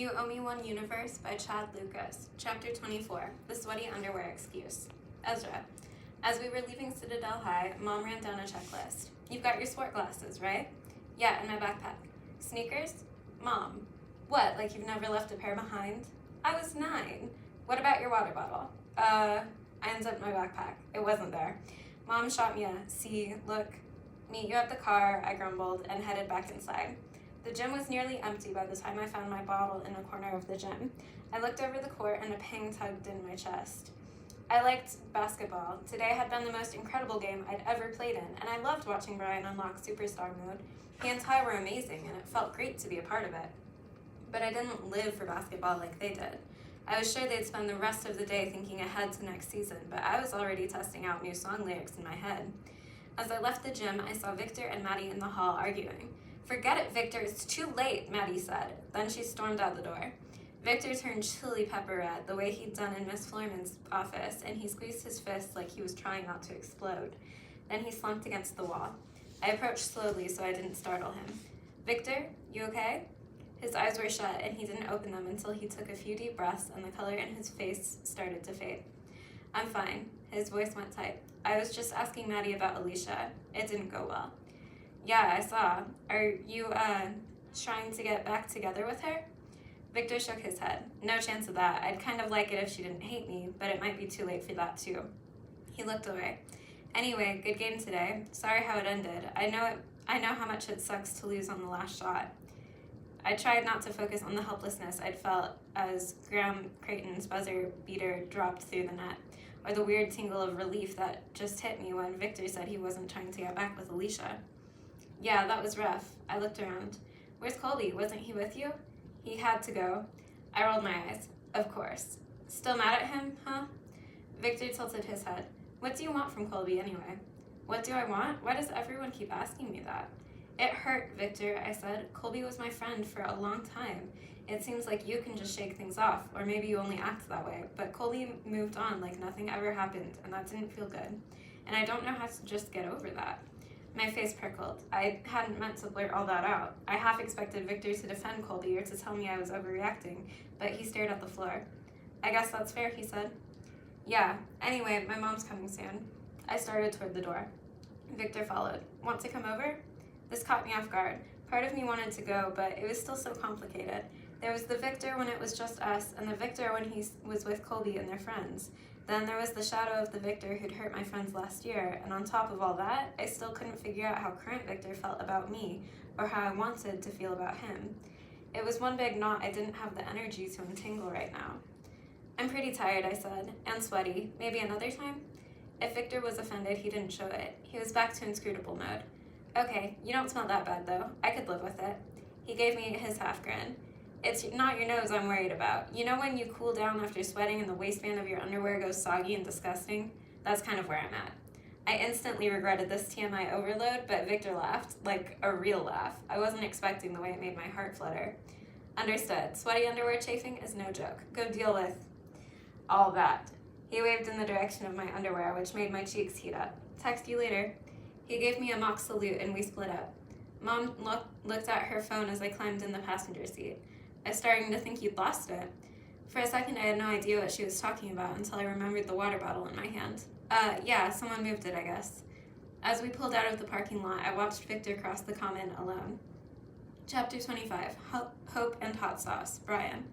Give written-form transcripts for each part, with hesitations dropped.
You Owe Me One Universe by Chad Lucas, Chapter 24, The Sweaty Underwear Excuse. Ezra. As we were leaving Citadel High, Mom ran down a checklist. You've got your sport glasses, right? Yeah, in my backpack. Sneakers? Mom. What, like you've never left a pair behind? I was 9. What about your water bottle? I unzipped my backpack. It wasn't there. Mom shot me a, see, look. Meet you at the car, I grumbled, and headed back inside. The gym was nearly empty by the time I found my bottle in a corner of the gym. I looked over the court and a pang tugged in my chest. I liked basketball. Today had been the most incredible game I'd ever played in, and I loved watching Brian unlock superstar mode. He and Ty were amazing, and it felt great to be a part of it. But I didn't live for basketball like they did. I was sure they'd spend the rest of the day thinking ahead to next season, but I was already testing out new song lyrics in my head. As I left the gym, I saw Victor and Maddie in the hall arguing. Forget it, Victor, it's too late, Maddie said. Then she stormed out the door. Victor turned chili pepper red, the way he'd done in Miss Floorman's office, and he squeezed his fist like he was trying not to explode. Then he slumped against the wall. I approached slowly so I didn't startle him. Victor, you okay? His eyes were shut, and he didn't open them until he took a few deep breaths and the color in his face started to fade. I'm fine. His voice went tight. I was just asking Maddie about Alicia. It didn't go well. Yeah, I saw. Are you, trying to get back together with her? Victor shook his head. No chance of that. I'd kind of like it if she didn't hate me, but it might be too late for that too. He looked away. Anyway, good game today. Sorry how it ended. I know how much it sucks to lose on the last shot. I tried not to focus on the helplessness I'd felt as Graham Creighton's buzzer beater dropped through the net, or the weird tingle of relief that just hit me when Victor said he wasn't trying to get back with Alicia. Yeah, that was rough. I looked around. Where's Colby? Wasn't he with you? He had to go. I rolled my eyes. Of course. Still mad at him, huh? Victor tilted his head. What do you want from Colby anyway? What do I want? Why does everyone keep asking me that? It hurt, Victor, I said. Colby was my friend for a long time. It seems like you can just shake things off, or maybe you only act that way, but Colby moved on like nothing ever happened, and that didn't feel good. And I don't know how to just get over that. My face prickled. I hadn't meant to blurt all that out. I half expected Victor to defend Colby or to tell me I was overreacting, but he stared at the floor. I guess that's fair, he said. Yeah. Anyway, my mom's coming soon. I started toward the door. Victor followed. Want to come over? This caught me off guard. Part of me wanted to go, but it was still so complicated. There was the Victor when it was just us, and the Victor when he was with Colby and their friends. Then there was the shadow of the Victor who'd hurt my friends last year, and on top of all that, I still couldn't figure out how current Victor felt about me, or how I wanted to feel about him. It was one big knot I didn't have the energy to untangle right now. I'm pretty tired, I said, and sweaty. Maybe another time? If Victor was offended, he didn't show it. He was back to inscrutable mode. Okay, you don't smell that bad though. I could live with it. He gave me his half grin. It's not your nose I'm worried about. You know when you cool down after sweating and the waistband of your underwear goes soggy and disgusting? That's kind of where I'm at. I instantly regretted this TMI overload, but Victor laughed, like a real laugh. I wasn't expecting the way it made my heart flutter. Understood. Sweaty underwear chafing is no joke. Go deal with all that. He waved in the direction of my underwear, which made my cheeks heat up. Text you later. He gave me a mock salute and we split up. Mom looked at her phone as I climbed in the passenger seat. I was starting to think you'd lost it. For a second, I had no idea what she was talking about until I remembered the water bottle in my hand. Yeah, someone moved it, I guess. As we pulled out of the parking lot, I watched Victor cross the common alone. Chapter 25, Hope and Hot Sauce, Brian.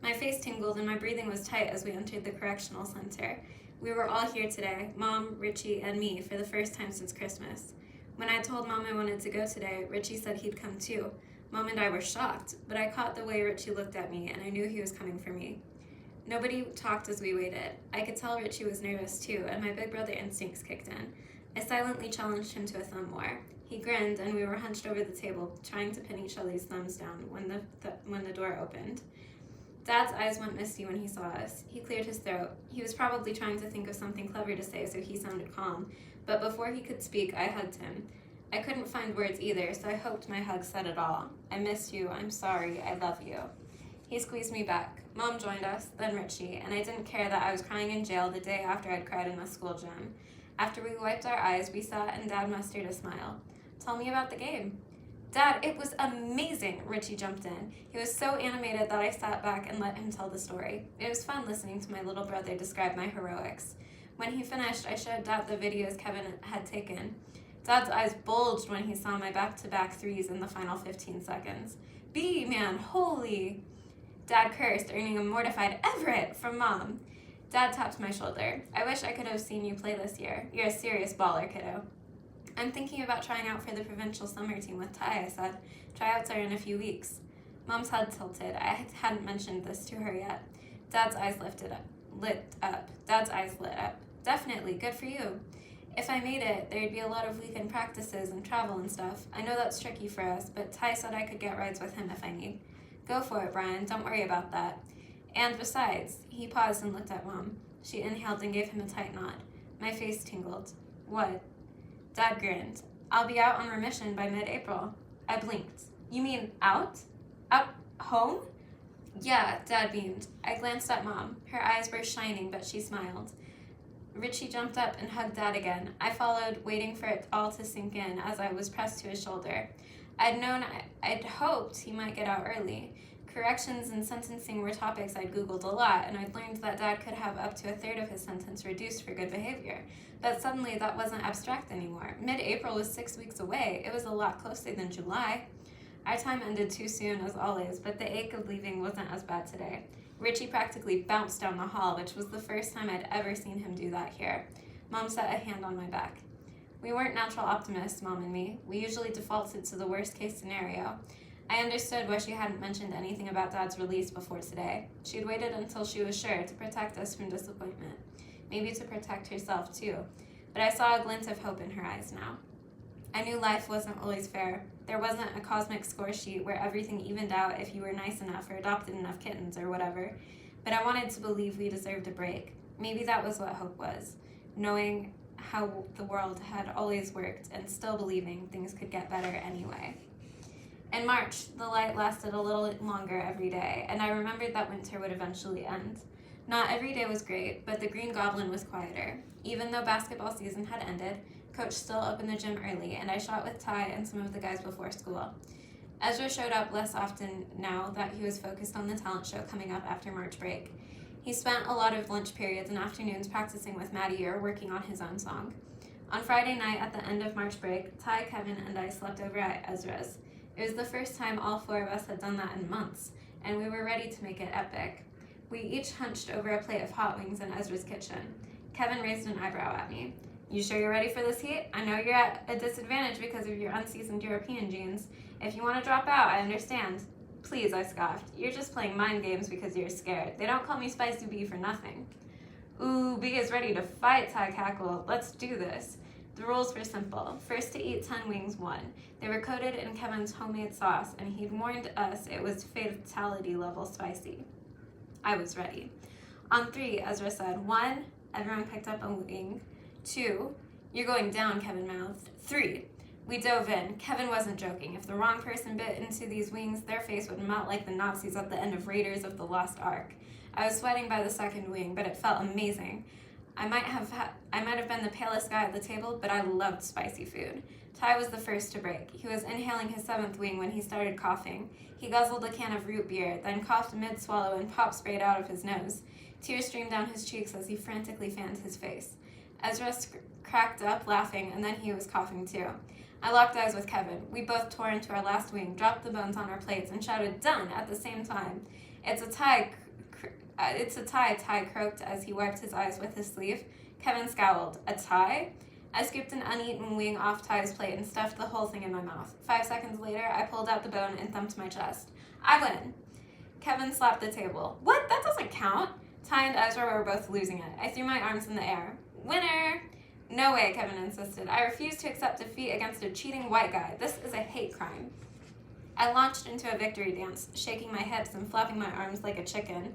My face tingled and my breathing was tight as we entered the correctional center. We were all here today, Mom, Richie, and me, for the first time since Christmas. When I told Mom I wanted to go today, Richie said he'd come too. Mom and I were shocked, but I caught the way Richie looked at me, and I knew he was coming for me. Nobody talked as we waited. I could tell Richie was nervous too, and my big brother instincts kicked in. I silently challenged him to a thumb war. He grinned, and we were hunched over the table, trying to pin each other's thumbs down when the door opened. Dad's eyes went misty when he saw us. He cleared his throat. He was probably trying to think of something clever to say, so he sounded calm. But before he could speak, I hugged him. I couldn't find words either, so I hoped my hug said it all. I miss you, I'm sorry, I love you. He squeezed me back. Mom joined us, then Richie, and I didn't care that I was crying in jail the day after I'd cried in the school gym. After we wiped our eyes, we sat and Dad mustered a smile. Tell me about the game. Dad, it was amazing, Richie jumped in. He was so animated that I sat back and let him tell the story. It was fun listening to my little brother describe my heroics. When he finished, I showed Dad the videos Kevin had taken. Dad's eyes bulged when he saw my back-to-back threes in the final 15 seconds. B, man, holy! Dad cursed, earning a mortified Everett from Mom. Dad tapped my shoulder. I wish I could have seen you play this year. You're a serious baller, kiddo. I'm thinking about trying out for the provincial summer team with Ty, I said. Tryouts are in a few weeks. Mom's head tilted. I hadn't mentioned this to her yet. Dad's eyes lit up. Dad's eyes lit up. Definitely, good for you. If I made it, there'd be a lot of weekend practices and travel and stuff. I know that's tricky for us, but Ty said I could get rides with him if I need. Go for it, Brian. Don't worry about that. And besides, he paused and looked at Mom. She inhaled and gave him a tight nod. My face tingled. What? Dad grinned. I'll be out on remission by mid-April. I blinked. You mean out? Out home? Yeah, Dad beamed. I glanced at Mom. Her eyes were shining, but she smiled. Richie jumped up and hugged Dad again. I followed, waiting for it all to sink in as I was pressed to his shoulder. I'd hoped he might get out early. Corrections and sentencing were topics I'd Googled a lot, and I'd learned that Dad could have up to a third of his sentence reduced for good behavior. But suddenly that wasn't abstract anymore. Mid-April was 6 weeks away. It was a lot closer than July. Our time ended too soon, as always, but the ache of leaving wasn't as bad today. Richie practically bounced down the hall, which was the first time I'd ever seen him do that here. Mom set a hand on my back. We weren't natural optimists, Mom and me. We usually defaulted to the worst-case scenario. I understood why she hadn't mentioned anything about Dad's release before today. She'd waited until she was sure to protect us from disappointment. Maybe to protect herself, too. But I saw a glint of hope in her eyes now. I knew life wasn't always fair. There wasn't a cosmic score sheet where everything evened out if you were nice enough or adopted enough kittens or whatever. But I wanted to believe we deserved a break. Maybe that was what hope was. Knowing how the world had always worked and still believing things could get better anyway. In March, the light lasted a little longer every day, and I remembered that winter would eventually end. Not every day was great, but the Green Goblin was quieter. Even though basketball season had ended, Coach still opened the gym early, and I shot with Ty and some of the guys before school. Ezra showed up less often now that he was focused on the talent show coming up after March break. He spent a lot of lunch periods and afternoons practicing with Maddie or working on his own song. On Friday night at the end of March break, Ty, Kevin, and I slept over at Ezra's. It was the first time all four of us had done that in months, and we were ready to make it epic. We each hunched over a plate of hot wings in Ezra's kitchen. Kevin raised an eyebrow at me. You sure you're ready for this heat? I know you're at a disadvantage because of your unseasoned European genes. If you want to drop out, I understand. Please, I scoffed. You're just playing mind games because you're scared. They don't call me Spicy Bee for nothing. Ooh, Bee is ready to fight, Ty cackled. Let's do this. The rules were simple. First to eat 10 wings won. They were coated in Kevin's homemade sauce, and he'd warned us it was fatality level spicy. I was ready. On 3, Ezra said. 1, everyone picked up a wing. 2, you're going down, Kevin mouthed. 3, we dove in. Kevin wasn't joking. If the wrong person bit into these wings, their face would melt like the Nazis at the end of Raiders of the Lost Ark. I was sweating by the second wing, but it felt amazing. I might have been the palest guy at the table, but I loved spicy food. Ty was the first to break. He was inhaling his 7th wing when he started coughing. He guzzled a can of root beer, then coughed mid-swallow and pop sprayed out of his nose. Tears streamed down his cheeks as he frantically fanned his face. Ezra cracked up, laughing, and then he was coughing too. I locked eyes with Kevin. We both tore into our last wing, dropped the bones on our plates, and shouted, "Done!" at the same time. It's a tie, Ty croaked as he wiped his eyes with his sleeve. Kevin scowled. A tie? I scooped an uneaten wing off Ty's plate and stuffed the whole thing in my mouth. 5 seconds later, I pulled out the bone and thumped my chest. I win. Kevin slapped the table. What? That doesn't count. Ty and Ezra were both losing it. I threw my arms in the air. Winner! No way, Kevin insisted. I refuse to accept defeat against a cheating white guy. This is a hate crime. I launched into a victory dance, shaking my hips and flapping my arms like a chicken.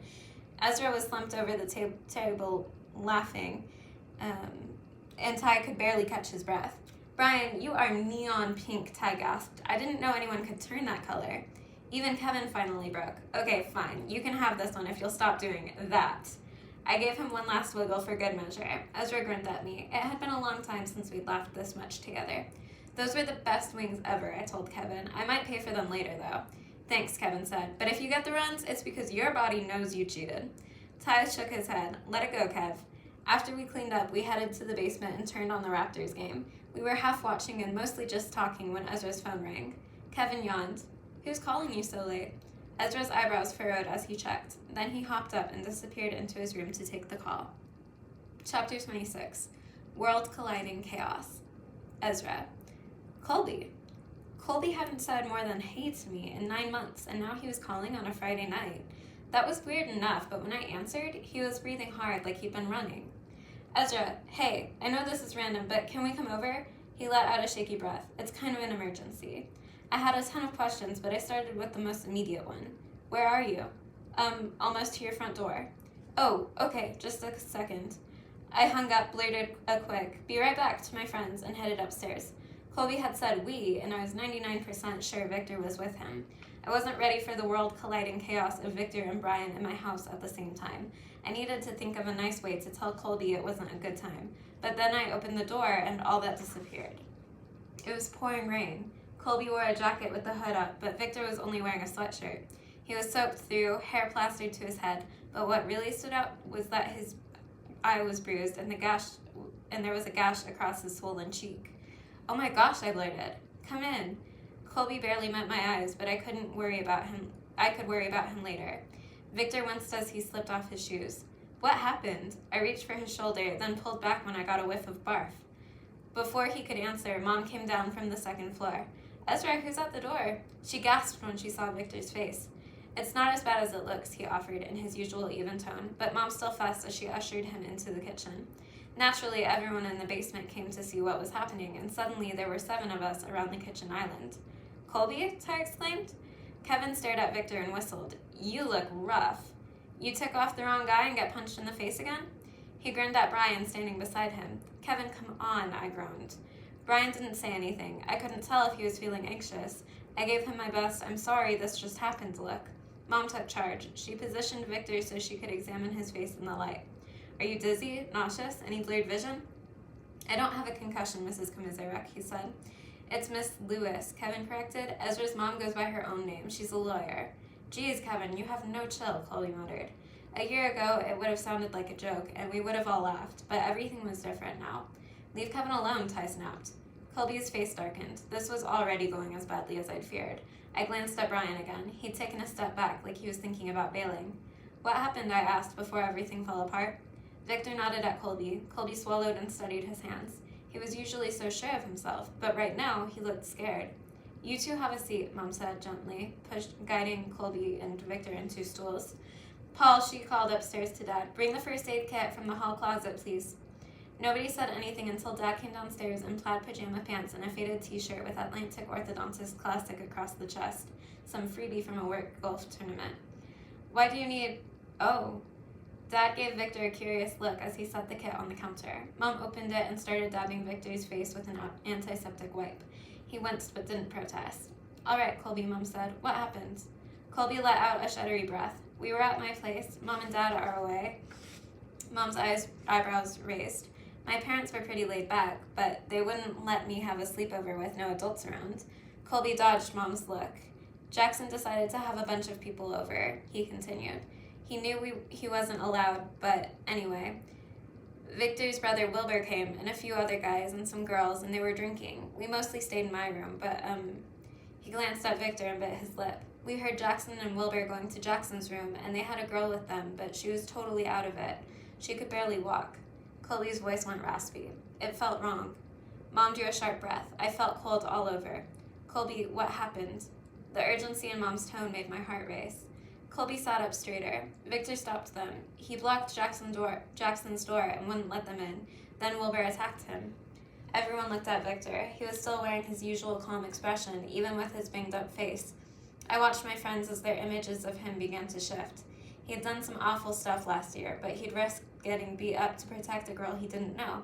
Ezra was slumped over the table, laughing, and Ty could barely catch his breath. Brian, you are neon pink, Ty gasped. I didn't know anyone could turn that color. Even Kevin finally broke. Okay, fine. You can have this one if you'll stop doing that. I gave him one last wiggle for good measure. Ezra grinned at me. It had been a long time since we'd laughed this much together. Those were the best wings ever, I told Kevin. I might pay for them later, though. Thanks, Kevin said. But if you get the runs, it's because your body knows you cheated. Ty shook his head. Let it go, Kev. After we cleaned up, we headed to the basement and turned on the Raptors game. We were half watching and mostly just talking when Ezra's phone rang. Kevin yawned. Who's calling you so late? Ezra's eyebrows furrowed as he checked. Then he hopped up and disappeared into his room to take the call. Chapter 26. World Colliding Chaos. Ezra. Colby. Colby hadn't said more than hey to me in 9 months, and now he was calling on a Friday night. That was weird enough, but when I answered, he was breathing hard like he'd been running. Ezra, hey, I know this is random, but can we come over? He let out a shaky breath. It's kind of an emergency. I had a ton of questions, but I started with the most immediate one. Where are you? Almost to your front door. Oh, okay, just a second. I hung up, blurted a quick, be right back to my friends, and headed upstairs. Colby had said we, and I was 99% sure Victor was with him. I wasn't ready for the world-colliding chaos of Victor and Brian in my house at the same time. I needed to think of a nice way to tell Colby it wasn't a good time. But then I opened the door, and all that disappeared. It was pouring rain. Colby wore a jacket with the hood up, but Victor was only wearing a sweatshirt. He was soaked through, hair plastered to his head, but what really stood out was that his eye was bruised and there was a gash across his swollen cheek. Oh my gosh, I blurted. Come in. Colby barely met my eyes, but I could worry about him later. Victor winced as he slipped off his shoes. What happened? I reached for his shoulder, then pulled back when I got a whiff of barf. Before he could answer, Mom came down from the second floor. Ezra, who's at the door? She gasped when she saw Victor's face. It's not as bad as it looks, he offered in his usual even tone, but Mom still fussed as she ushered him into the kitchen. Naturally, everyone in the basement came to see what was happening, and suddenly there were 7 of us around the kitchen island. Colby? Ty exclaimed. Kevin stared at Victor and whistled. You look rough. You took off the wrong guy and get punched in the face again? He grinned at Brian standing beside him. Kevin, come on, I groaned. Brian didn't say anything. I couldn't tell if he was feeling anxious. I gave him my best, I'm sorry this just happened look. Mom took charge. She positioned Victor so she could examine his face in the light. Are you dizzy, nauseous, any blurred vision? I don't have a concussion, Mrs. Komisarek, he said. It's Miss Lewis, Kevin corrected. Ezra's mom goes by her own name. She's a lawyer. Geez, Kevin, you have no chill, Colby muttered. A year ago, it would have sounded like a joke, and we would have all laughed, but everything was different now. Leave Kevin alone, Ty snapped. Colby's face darkened. This was already going as badly as I'd feared. I glanced at Brian again. He'd taken a step back, like he was thinking about bailing. What happened, I asked, before everything fell apart. Victor nodded at Colby. Colby swallowed and studied his hands. He was usually so sure of himself, but right now he looked scared. You two have a seat, Mom said gently, guiding Colby and Victor into stools. Paul, she called upstairs to Dad. Bring the first aid kit from the hall closet, please. Nobody said anything until Dad came downstairs in plaid pajama pants and a faded t-shirt with Atlantic Orthodontist Classic across the chest, some freebie from a work golf tournament. Why do you need... Oh. Dad gave Victor a curious look as he set the kit on the counter. Mom opened it and started dabbing Victor's face with an antiseptic wipe. He winced but didn't protest. All right, Colby, Mom said. What happened? Colby let out a shuddery breath. We were at my place. Mom and Dad are away. Mom's eyebrows raised. My parents were pretty laid back, but they wouldn't let me have a sleepover with no adults around. Colby dodged Mom's look. Jackson decided to have a bunch of people over, he continued. He knew he wasn't allowed, but anyway. Victor's brother Wilbur came, and a few other guys and some girls, and they were drinking. We mostly stayed in my room, but, He glanced at Victor and bit his lip. We heard Jackson and Wilbur going to Jackson's room, and they had a girl with them, but she was totally out of it. She could barely walk. Colby's voice went raspy. It felt wrong. Mom drew a sharp breath. I felt cold all over. Colby, what happened? The urgency in Mom's tone made my heart race. Colby sat up straighter. Victor stopped them. He blocked Jackson's door and wouldn't let them in. Then Wilbur attacked him. Everyone looked at Victor. He was still wearing his usual calm expression, even with his banged-up face. I watched my friends as their images of him began to shift. He had done some awful stuff last year, but he'd risked getting beat up to protect a girl he didn't know.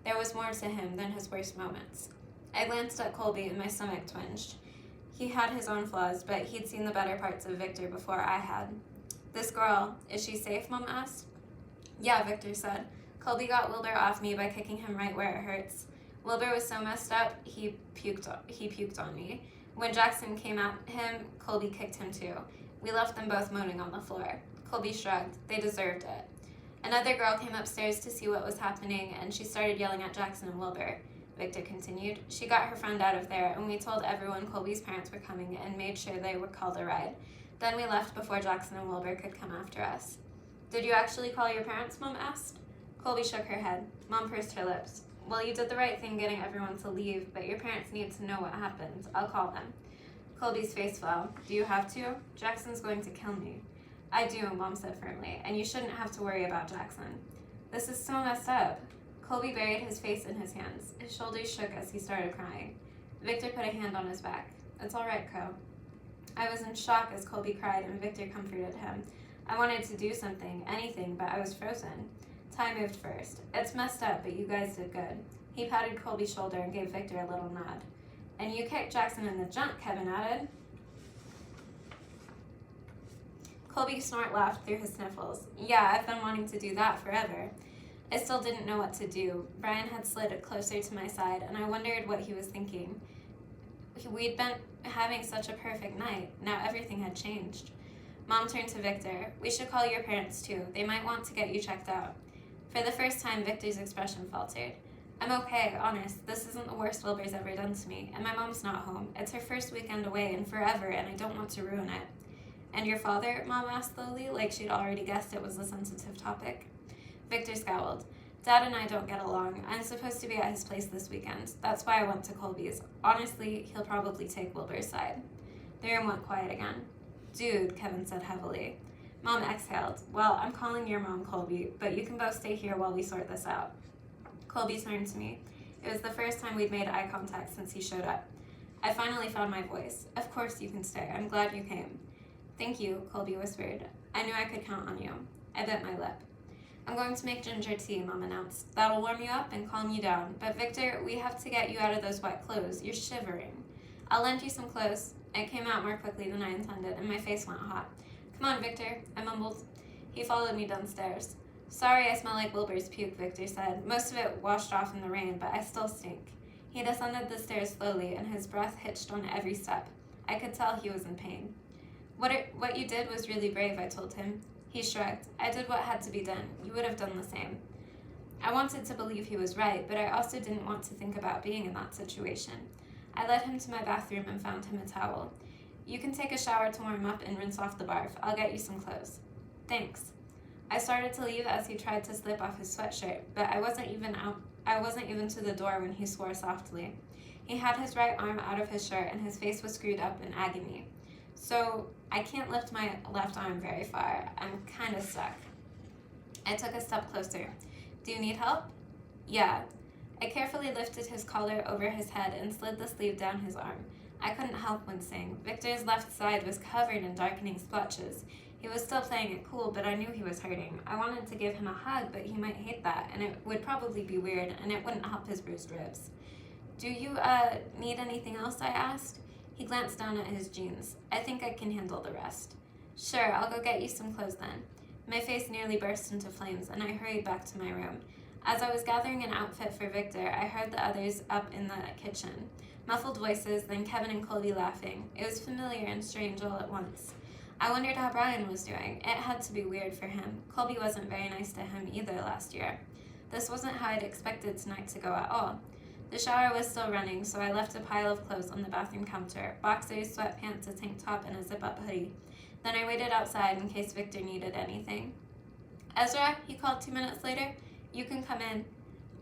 There was more to him than his worst moments. I glanced at Colby and my stomach twinged. He had his own flaws, but he'd seen the better parts of Victor before I had. This girl, is she safe, Mom asked? Yeah, Victor said. Colby got Wilbur off me by kicking him right where it hurts. Wilbur was so messed up, he puked on me. When Jackson came at him, Colby kicked him too. We left them both moaning on the floor. Colby shrugged. They deserved it. Another girl came upstairs to see what was happening, and she started yelling at Jackson and Wilbur. Victor continued. She got her friend out of there, and we told everyone Colby's parents were coming and made sure they were called a ride. Then we left before Jackson and Wilbur could come after us. Did you actually call your parents? Mom asked. Colby shook her head. Mom pursed her lips. Well, you did the right thing getting everyone to leave, but your parents need to know what happened. I'll call them. Colby's face fell. Do you have to? Jackson's going to kill me. I do, Mom said firmly, and you shouldn't have to worry about Jackson. This is so messed up. Colby buried his face in his hands. His shoulders shook as he started crying. Victor put a hand on his back. It's all right, Co. I was in shock as Colby cried, and Victor comforted him. I wanted to do something, anything, but I was frozen. Ty moved first. It's messed up, but you guys did good. He patted Colby's shoulder and gave Victor a little nod. And you kicked Jackson in the junk, Kevin added. Colby's snort laughed through his sniffles. Yeah, I've been wanting to do that forever. I still didn't know what to do. Brian had slid closer to my side, and I wondered what he was thinking. We'd been having such a perfect night. Now everything had changed. Mom turned to Victor. We should call your parents, too. They might want to get you checked out. For the first time, Victor's expression faltered. I'm okay, honest. This isn't the worst Wilbur's ever done to me, and my mom's not home. It's her first weekend away in forever, and I don't want to ruin it. And your father? Mom asked slowly, like she'd already guessed it was a sensitive topic. Victor scowled. Dad and I don't get along. I'm supposed to be at his place this weekend. That's why I went to Colby's. Honestly, he'll probably take Wilbur's side. The room went quiet again. Dude, Kevin said heavily. Mom exhaled. Well, I'm calling your mom, Colby, but you can both stay here while we sort this out. Colby turned to me. It was the first time we'd made eye contact since he showed up. I finally found my voice. Of course you can stay. I'm glad you came. Thank you, Colby whispered. I knew I could count on you. I bit my lip. I'm going to make ginger tea, Mom announced. That'll warm you up and calm you down. But Victor, we have to get you out of those wet clothes. You're shivering. I'll lend you some clothes. It came out more quickly than I intended, and my face went hot. Come on, Victor, I mumbled. He followed me downstairs. Sorry I smell like Wilbur's puke, Victor said. Most of it washed off in the rain, but I still stink. He descended the stairs slowly, and his breath hitched on every step. I could tell he was in pain. What you did was really brave, I told him. He shrugged. I did what had to be done. You would have done the same. I wanted to believe he was right, but I also didn't want to think about being in that situation. I led him to my bathroom and found him a towel. You can take a shower to warm up and rinse off the barf. I'll get you some clothes. Thanks. I started to leave as he tried to slip off his sweatshirt, but I wasn't even to the door when he swore softly. He had his right arm out of his shirt and his face was screwed up in agony. So I can't lift my left arm very far. I'm kind of stuck. I took a step closer. Do you need help? Yeah. I carefully lifted his collar over his head and slid the sleeve down his arm. I couldn't help wincing. Victor's left side was covered in darkening splotches. He was still playing it cool, but I knew he was hurting. I wanted to give him a hug, but he might hate that, and it would probably be weird, and it wouldn't help his bruised ribs. Do you, need anything else? I asked. He glanced down at his jeans. I think I can handle the rest. Sure, I'll go get you some clothes then. My face nearly burst into flames, and I hurried back to my room. As I was gathering an outfit for Victor, I heard the others up in the kitchen. Muffled voices, then Kevin and Colby laughing. It was familiar and strange all at once. I wondered how Brian was doing. It had to be weird for him. Colby wasn't very nice to him either last year. This wasn't how I'd expected tonight to go at all. The shower was still running, so I left a pile of clothes on the bathroom counter, boxers, sweatpants, a tank top, and a zip-up hoodie. Then I waited outside in case Victor needed anything. Ezra, he called 2 minutes later. You can come in.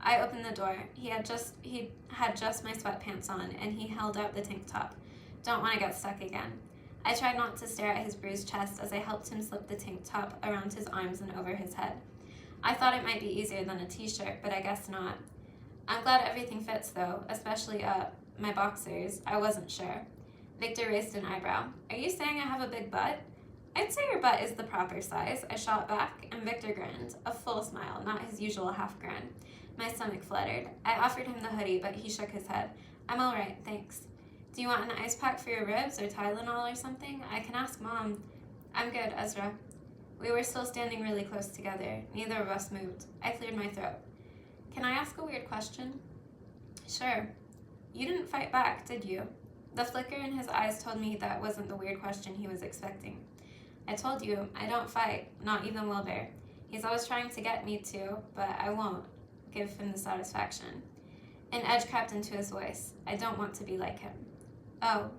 I opened the door. He had just my sweatpants on, and he held out the tank top. Don't want to get stuck again. I tried not to stare at his bruised chest as I helped him slip the tank top around his arms and over his head. I thought it might be easier than a t-shirt, but I guess not. I'm glad everything fits, though, especially my boxers. I wasn't sure. Victor raised an eyebrow. Are you saying I have a big butt? I'd say your butt is the proper size. I shot back, and Victor grinned, a full smile, not his usual half grin. My stomach fluttered. I offered him the hoodie, but he shook his head. I'm all right, thanks. Do you want an ice pack for your ribs or Tylenol or something? I can ask Mom. I'm good, Ezra. We were still standing really close together. Neither of us moved. I cleared my throat. Can I ask a weird question? Sure. You didn't fight back, did you? The flicker in his eyes told me that wasn't the weird question he was expecting. I told you, I don't fight, not even Wilbur. He's always trying to get me to, but I won't give him the satisfaction. An edge crept into his voice. I don't want to be like him. Oh.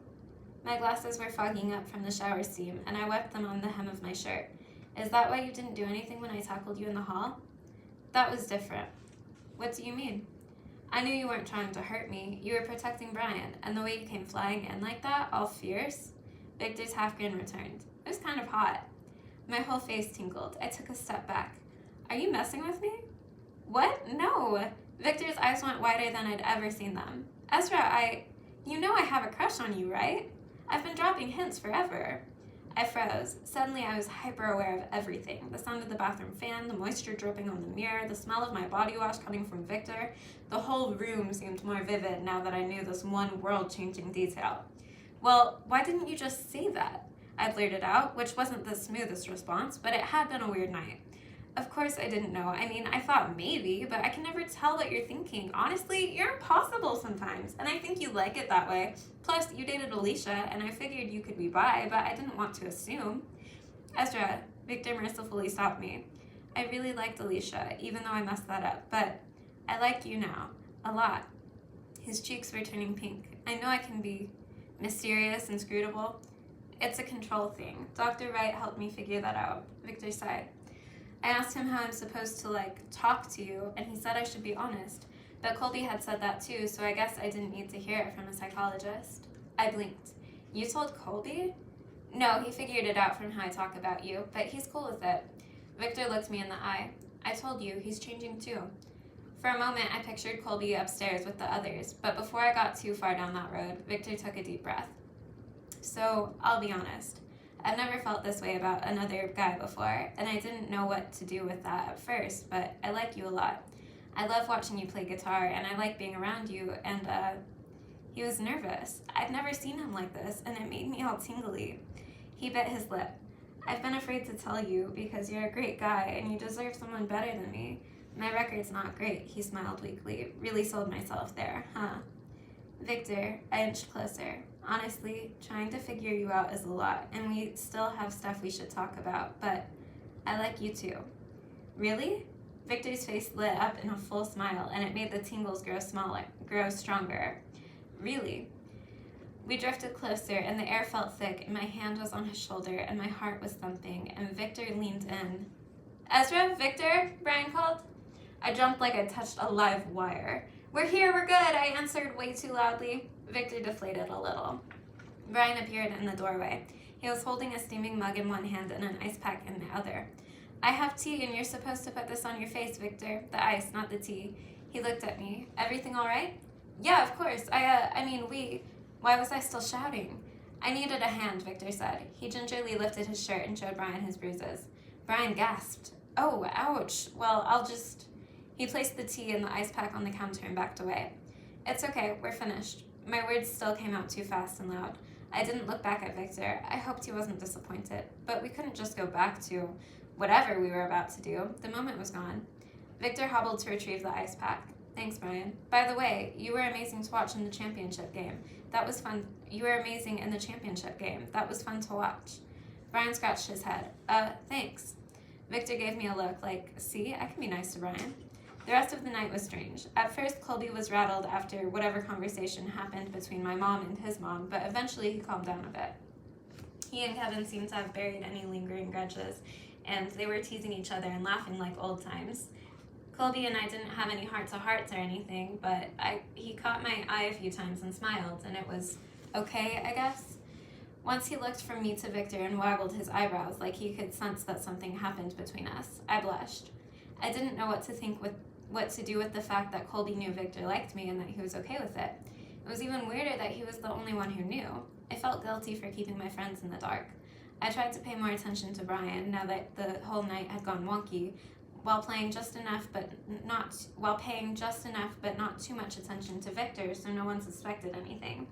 My glasses were fogging up from the shower steam, and I wiped them on the hem of my shirt. Is that why you didn't do anything when I tackled you in the hall? That was different. What do you mean? I knew you weren't trying to hurt me. You were protecting Brian, and the way you came flying in like that, all fierce. Victor's half grin returned. It was kind of hot. My whole face tingled. I took a step back. Are you messing with me? What? No. Victor's eyes went wider than I'd ever seen them. Ezra, you know I have a crush on you, right? I've been dropping hints forever. I froze. Suddenly I was hyper-aware of everything. The sound of the bathroom fan, the moisture dripping on the mirror, the smell of my body wash coming from Victor. The whole room seemed more vivid now that I knew this one world-changing detail. Well, why didn't you just say that? I blurted out, which wasn't the smoothest response, but it had been a weird night. Of course I didn't know. I mean, I thought maybe, but I can never tell what you're thinking. Honestly, you're impossible sometimes, and I think you like it that way. Plus, you dated Alicia, and I figured you could be bi, but I didn't want to assume. Ezra, Victor mercifully stopped me. I really liked Alicia, even though I messed that up, but I like you now. A lot. His cheeks were turning pink. I know I can be mysterious, inscrutable. It's a control thing. Dr. Wright helped me figure that out. Victor sighed. I asked him how I'm supposed to, talk to you, and he said I should be honest. But Colby had said that too, so I guess I didn't need to hear it from a psychologist. I blinked. You told Colby? No, he figured it out from how I talk about you, but he's cool with it. Victor looked me in the eye. I told you, he's changing too. For a moment, I pictured Colby upstairs with the others, but before I got too far down that road, Victor took a deep breath. So, I'll be honest. I've never felt this way about another guy before, and I didn't know what to do with that at first, but I like you a lot. I love watching you play guitar, and I like being around you, and, he was nervous. I'd never seen him like this, and it made me all tingly. He bit his lip. I've been afraid to tell you, because you're a great guy, and you deserve someone better than me. My record's not great, he smiled weakly. Really sold myself there, huh? Victor, I inched closer. Honestly, trying to figure you out is a lot, and we still have stuff we should talk about, but I like you too. Really? Victor's face lit up in a full smile, and it made the tingles grow stronger. Really? We drifted closer, and the air felt thick, and my hand was on his shoulder, and my heart was thumping, and Victor leaned in. Ezra? Victor? Brian called. I jumped like I touched a live wire. We're here, we're good, I answered way too loudly. Victor deflated a little. Brian appeared in the doorway. He was holding a steaming mug in one hand and an ice pack in the other. I have tea, and you're supposed to put this on your face, Victor. The ice, not the tea. He looked at me. Everything all right? Yeah, of course. Why was I still shouting? I needed a hand, Victor said. He gingerly lifted his shirt and showed Brian his bruises. Brian gasped. Oh, ouch. Well, He placed the tea and the ice pack on the counter and backed away. It's okay, we're finished. My words still came out too fast and loud. I didn't look back at Victor. I hoped he wasn't disappointed. But we couldn't just go back to whatever we were about to do. The moment was gone. Victor hobbled to retrieve the ice pack. Thanks, Brian. By the way, you were amazing to watch in the championship game. That was fun. You were amazing in the championship game. That was fun to watch. Brian scratched his head. Thanks. Victor gave me a look like, see, I can be nice to Brian. The rest of the night was strange. At first, Colby was rattled after whatever conversation happened between my mom and his mom, but eventually he calmed down a bit. He and Kevin seemed to have buried any lingering grudges, and they were teasing each other and laughing like old times. Colby and I didn't have any heart-to-hearts or anything, but he caught my eye a few times and smiled, and it was okay, I guess. Once he looked from me to Victor and waggled his eyebrows like he could sense that something happened between us. I blushed. I didn't know what to do with the fact that Colby knew Victor liked me and that he was okay with it. It was even weirder that he was the only one who knew. I felt guilty for keeping my friends in the dark. I tried to pay more attention to Brian now that the whole night had gone wonky, while paying just enough but not too much attention to Victor so no one suspected anything.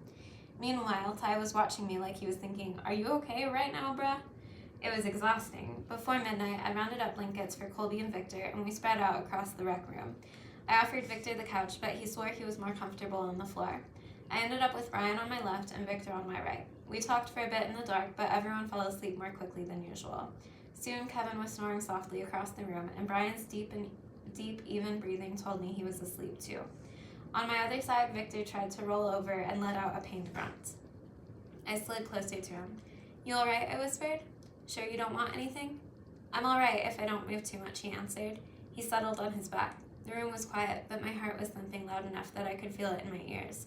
Meanwhile, Ty was watching me like he was thinking, "Are you okay right now, bruh?" It was exhausting. Before midnight, I rounded up blankets for Colby and Victor, and we spread out across the rec room. I offered Victor the couch, but he swore he was more comfortable on the floor. I ended up with Brian on my left and Victor on my right. We talked for a bit in the dark, but everyone fell asleep more quickly than usual. Soon, Kevin was snoring softly across the room, and Brian's deep, even breathing told me he was asleep too. On my other side, Victor tried to roll over and let out a pained grunt. I slid closer to him. "You all right?" I whispered. "Sure you don't want anything?" "I'm all right if I don't move too much," he answered. He settled on his back. The room was quiet, but my heart was thumping loud enough that I could feel it in my ears.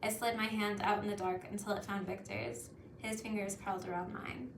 I slid my hand out in the dark until it found Victor's. His fingers curled around mine.